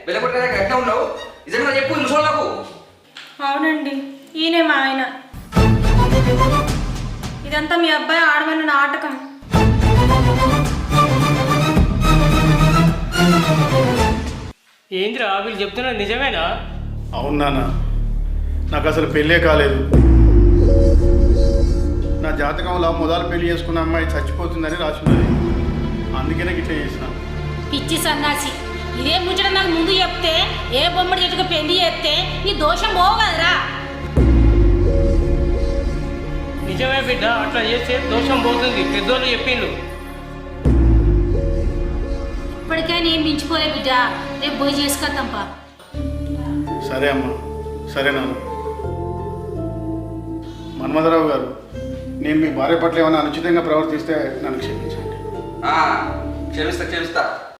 వెళ్ళగొట్టగా గట్టిగా ఉన్నావు నిజంగా చెప్పు ముసోళ్ళకు. అవునండి, ఈయనే మా ఆయన. ఇదంతా మీ అబ్బాయి ఆడమైన నాటకం. ఏంద్రా వీళ్ళు చెప్తున్నారు నిజమేనా? అవును నాన్న, నాకు అసలు పెళ్ళే కాలేదు. నా జాతకంలో మొదలు పెళ్లి చేసుకున్న అమ్మాయి చచ్చిపోతుందని రాసున్నది. అందుకనే ఇట్లా చేసిన. పిచ్చి సన్నాసి, ఇదే ముచ్చట నాకు ముందు చెప్తే ఏ బొమ్మడి చెట్టుకు పెళ్లి చేస్తే నీ దోషం పోవు కదరా. నిజమే బిడ్డ, అట్లా చేస్తే దోషం పోతుంది, పెద్దోళ్ళు చెప్పిండు. ఇప్పటికే నేను మించిపోలే బిడ్డ, రేపు పోయి చేసుకొద్దాంపా. సరే అమ్మా, సరే నాన్న. మన్మధరావు గారు, నేను మీ భార్య పట్ల ఏమైనా అనుచితంగా ప్రవర్తిస్తే నన్ను క్షమించండి. క్షమిస్తా